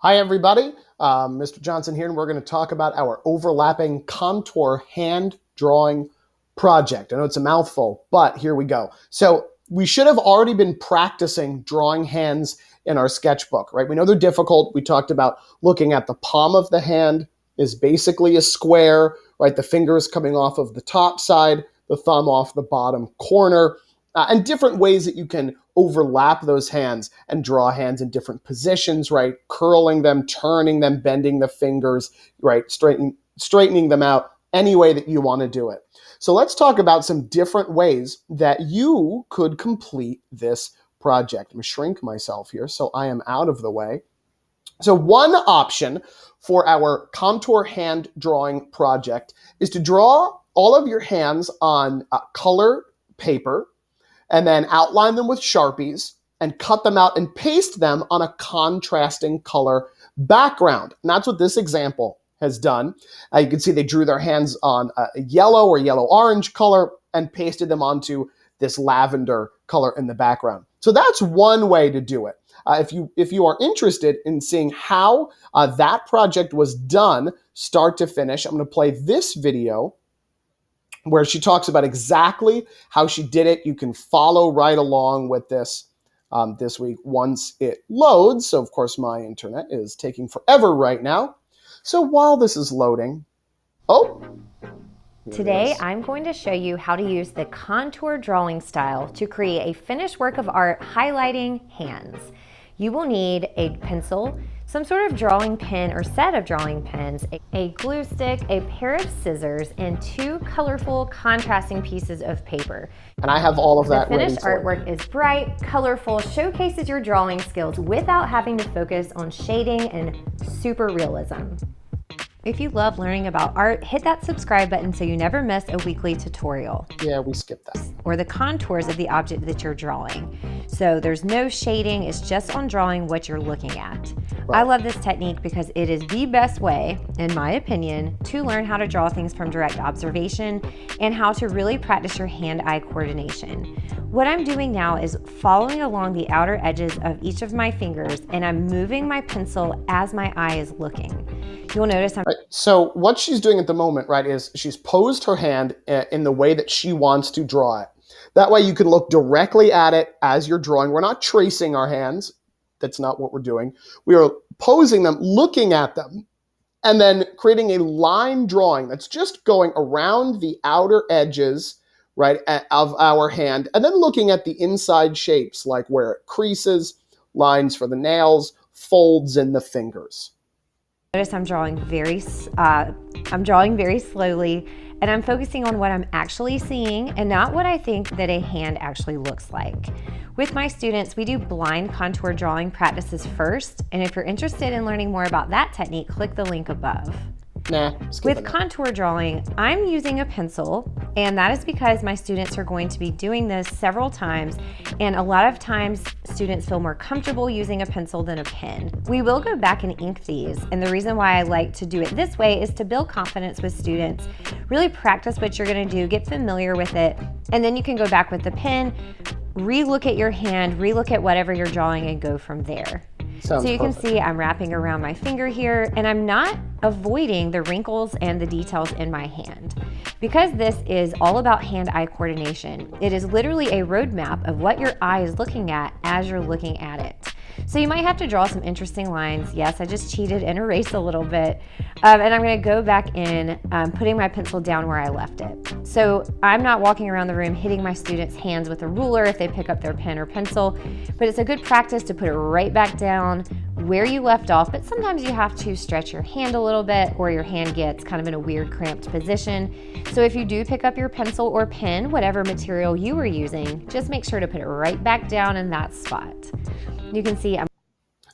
Hi, everybody. Mr. Johnson here, and we're going to talk about our overlapping contour hand drawing project. I know it's a mouthful, but here we go. So we should have already been practicing drawing hands in our sketchbook, right? We know they're difficult. We talked about looking at the palm of the hand is basically a square, right? The fingers coming off of the top side, the thumb off the bottom corner, and different ways that you can overlap those hands and draw hands in different positions, right? Curling them, turning them, bending the fingers, right? Straightening them out any way that you want to do it. So let's talk about some different ways that you could complete this project. I'm going to shrink myself here so I am out of the way. So one option for our contour hand drawing project is to draw all of your hands on color paper and then outline them with Sharpies and cut them out and paste them on a contrasting color background. And that's what this example has done. You can see they drew their hands on a yellow or yellow-orange color and pasted them onto this lavender color in the background. So that's one way to do it. If you are interested in seeing how that project was done start to finish, I'm going to play this video where she talks about exactly how she did it. You can follow right along with this this week once it loads. So, of course, my internet is taking forever right now. So while this is loading, Today, I'm going to show you how to use the contour drawing style to create a finished work of art highlighting hands. You will need a pencil, some sort of drawing pen or set of drawing pens, a glue stick, a pair of scissors, and two colorful contrasting pieces of paper. And I have all of that ready. The finished artwork is bright, colorful, showcases your drawing skills without having to focus on shading and super realism. If you love learning about art, hit that subscribe button so you never miss a weekly tutorial. Yeah, we skipped that. Or the contours of the object that you're drawing. So there's no shading, it's just on drawing what you're looking at. Right. I love this technique because it is the best way, in my opinion, to learn how to draw things from direct observation and how to really practice your hand-eye coordination. What I'm doing now is following along the outer edges of each of my fingers, and I'm moving my pencil as my eye is looking. You'll notice I'm... Right. So what she's doing at the moment, right, is she's posed her hand in the way that she wants to draw it. That way you can look directly at it as you're drawing. We're not tracing our hands. That's not what we're doing. We are posing them, looking at them, and then creating a line drawing that's just going around the outer edges, right, of our hand, and then looking at the inside shapes, like where it creases, lines for the nails, folds in the fingers. Notice I'm drawing very slowly, and I'm focusing on what I'm actually seeing and not what I think that a hand actually looks like. With my students, we do blind contour drawing practices first, and if you're interested in learning more about that technique, click the link above. With contour drawing, I'm using a pencil, and that is because my students are going to be doing this several times, and a lot of times students feel more comfortable using a pencil than a pen. We will go back and ink these, and the reason why I like to do it this way is to build confidence with students, really practice what you're going to do, get familiar with it, and then you can go back with the pen, re-look at your hand, re-look at whatever you're drawing, and go from there. So you can see I'm wrapping around my finger here, and I'm not avoiding the wrinkles and the details in my hand. Because this is all about hand-eye coordination, it is literally a roadmap of what your eye is looking at as you're looking at it. So you might have to draw some interesting lines. Yes, I just cheated and erased a little bit. And I'm gonna go back in, putting my pencil down where I left it. So I'm not walking around the room hitting my students' hands with a ruler if they pick up their pen or pencil, but it's a good practice to put it right back down where you left off, but sometimes you have to stretch your hand a little bit or your hand gets kind of in a weird cramped position. So if you do pick up your pencil or pen, whatever material you were using, just make sure to put it right back down in that spot. You can see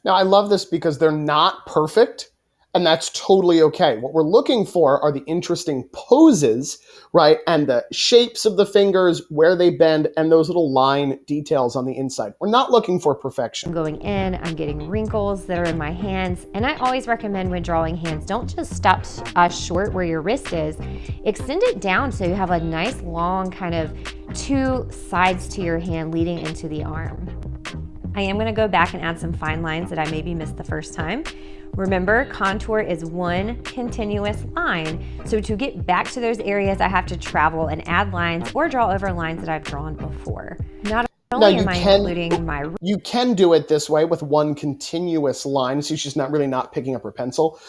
Now I love this because they're not perfect, and that's totally okay. What we're looking for are the interesting poses, right? And the shapes of the fingers, where they bend, and those little line details on the inside. We're not looking for perfection. I'm going in, I'm getting wrinkles that are in my hands, and I always recommend when drawing hands, don't just stop short where your wrist is. Extend it down so you have a nice long kind of two sides to your hand leading into the arm. I am going to go back and add some fine lines that I maybe missed the first time. Remember, contour is one continuous line. So to get back to those areas, I have to travel and add lines or draw over lines that I've drawn before. Not only am I including my... You can do it this way with one continuous line, so she's not picking up her pencil.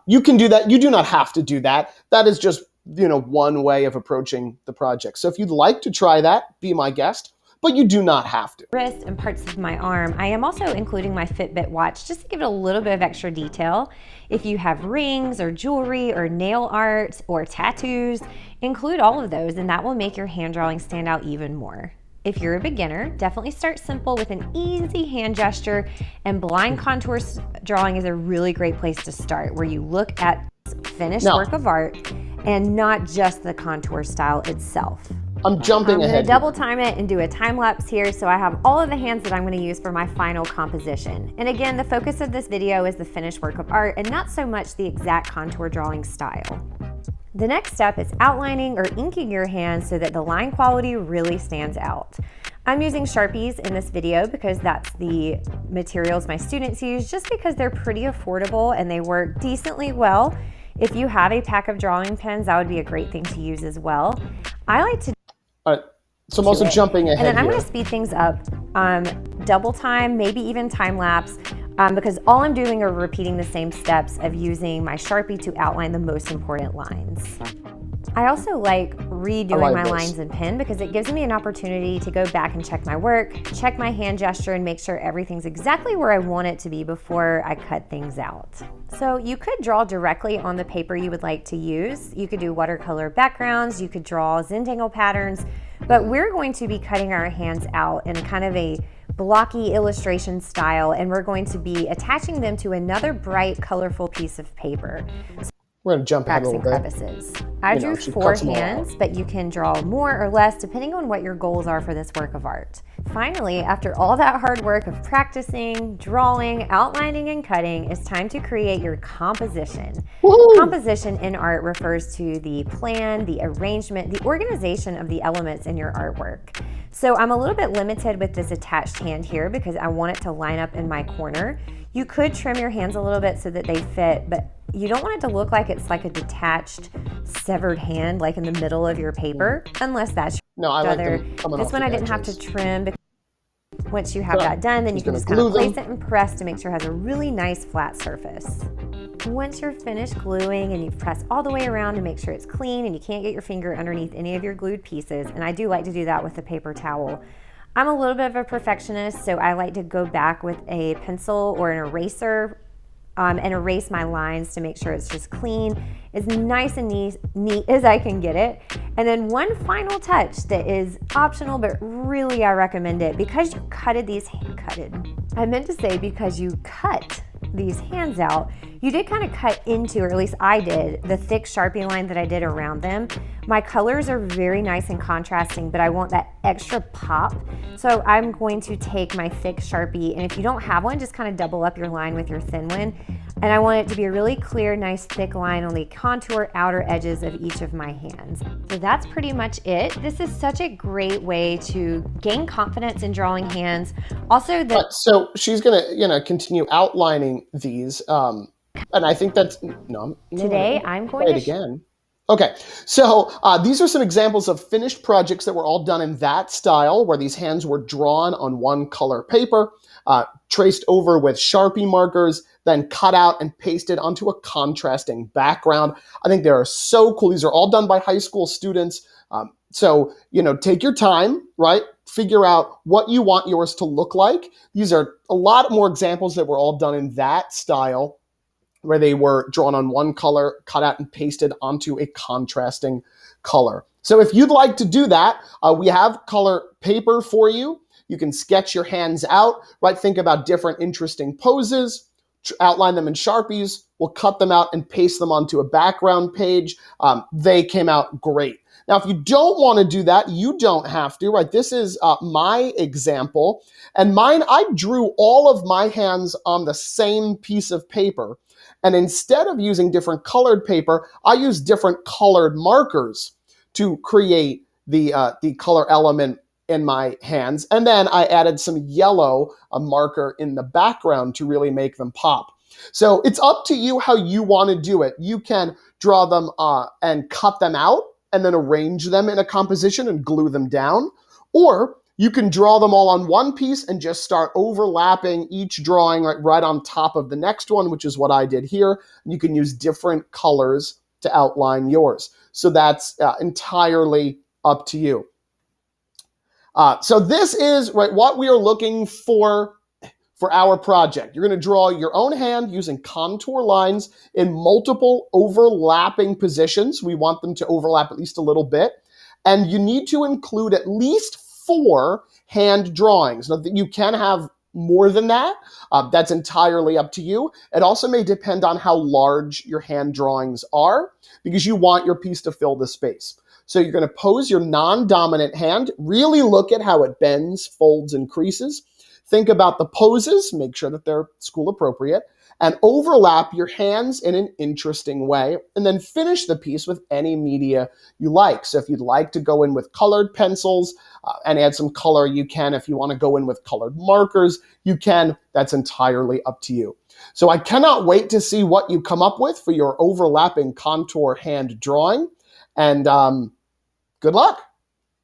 You can do that. You do not have to do that. That is just, one way of approaching the project. So if you'd like to try that, be my guest. But you do not have to. Wrist and parts of my arm. I am also including my Fitbit watch just to give it a little bit of extra detail. If you have rings or jewelry or nail art or tattoos, include all of those and that will make your hand drawing stand out even more. If you're a beginner, definitely start simple with an easy hand gesture, and blind contour drawing is a really great place to start, where you look at finished work of art and not just the contour style itself. I'm jumping ahead. I'm going to double time it and do a time lapse here so I have all of the hands that I'm going to use for my final composition. And again, the focus of this video is the finished work of art and not so much the exact contour drawing style. The next step is outlining or inking your hands so that the line quality really stands out. I'm using Sharpies in this video because that's the materials my students use, just because they're pretty affordable and they work decently well. If you have a pack of drawing pens, that would be a great thing to use as well. I like to All right, so I'm also jumping ahead. And then I'm here. going to speed things up, double time, maybe even time lapse, because all I'm doing are repeating the same steps of using my Sharpie to outline the most important lines. I also like redoing my lines in pen because it gives me an opportunity to go back and check my work, check my hand gesture, and make sure everything's exactly where I want it to be before I cut things out. So you could draw directly on the paper you would like to use. You could do watercolor backgrounds, you could draw Zentangle patterns, but we're going to be cutting our hands out in kind of a blocky illustration style, and we're going to be attaching them to another bright, colorful piece of paper. We're going to jump ahead a little bit. Crevices. I drew 4 hands, but you can draw more or less depending on what your goals are for this work of art. Finally, after all that hard work of practicing, drawing, outlining, and cutting, it's time to create your composition. Woo-hoo! Composition in art refers to the plan, the arrangement, the organization of the elements in your artwork. So I'm a little bit limited with this attached hand here because I want it to line up in my corner. You could trim your hands a little bit so that they fit, but you don't want it to look like it's like a detached, severed hand, like in the middle of your paper, unless that's no, I like them coming off This one the I didn't have edges. to trim. Once you have that done, then you can just kind of place it and press to make sure it has a really nice flat surface. Once you're finished gluing and you've pressed all the way around to make sure it's clean and you can't get your finger underneath any of your glued pieces, and I do like to do that with a paper towel. I'm a little bit of a perfectionist, so I like to go back with a pencil or an eraser and erase my lines to make sure it's just clean, as nice and neat as I can get it. And then one final touch that is optional, but really I recommend it, because you because you cut these hands out, you did kind of cut into, or at least I did, the thick Sharpie line that I did around them. My colors are very nice and contrasting, but I want that extra pop. So I'm going to take my thick Sharpie, and if you don't have one, just kind of double up your line with your thin one. And I want it to be a really clear, nice, thick line on the contour outer edges of each of my hands. So that's pretty much it. This is such a great way to gain confidence in drawing hands. Also, so she's gonna, continue outlining these, and I think that's today I'm going to again. Okay, so these are some examples of finished projects that were all done in that style, where these hands were drawn on one color paper, traced over with Sharpie markers, then cut out and pasted onto a contrasting background. I think they are so cool. These are all done by high school students. So, take your time, right? Figure out what you want yours to look like. These are a lot more examples that were all done in that style, where they were drawn on one color, cut out and pasted onto a contrasting color. So if you'd like to do that, we have color paper for you. You can sketch your hands out, right? Think about different interesting poses, outline them in Sharpies. We'll cut them out and paste them onto a background page. They came out great. Now, if you don't want to do that, you don't have to, right? This is my example. And mine, I drew all of my hands on the same piece of paper. And instead of using different colored paper, I used different colored markers to create the color element in my hands. And then I added some yellow, a marker in the background to really make them pop. So it's up to you how you want to do it. You can draw them and cut them out and then arrange them in a composition and glue them down. Or you can draw them all on one piece and just start overlapping each drawing right on top of the next one, which is what I did here. You can use different colors to outline yours. So that's entirely up to you. So this is what we are looking for our project. You're going to draw your own hand using contour lines in multiple overlapping positions. We want them to overlap at least a little bit. And you need to include at least 4 hand drawings. Now, you can have more than that. That's entirely up to you. It also may depend on how large your hand drawings are, because you want your piece to fill the space. So you're going to pose your non-dominant hand, really look at how it bends, folds, and creases. Think about the poses, make sure that they're school appropriate, and overlap your hands in an interesting way, and then finish the piece with any media you like. So if you'd like to go in with colored pencils and add some color, you can. If you want to go in with colored markers, you can. That's entirely up to you. So I cannot wait to see what you come up with for your overlapping contour hand drawing, and good luck.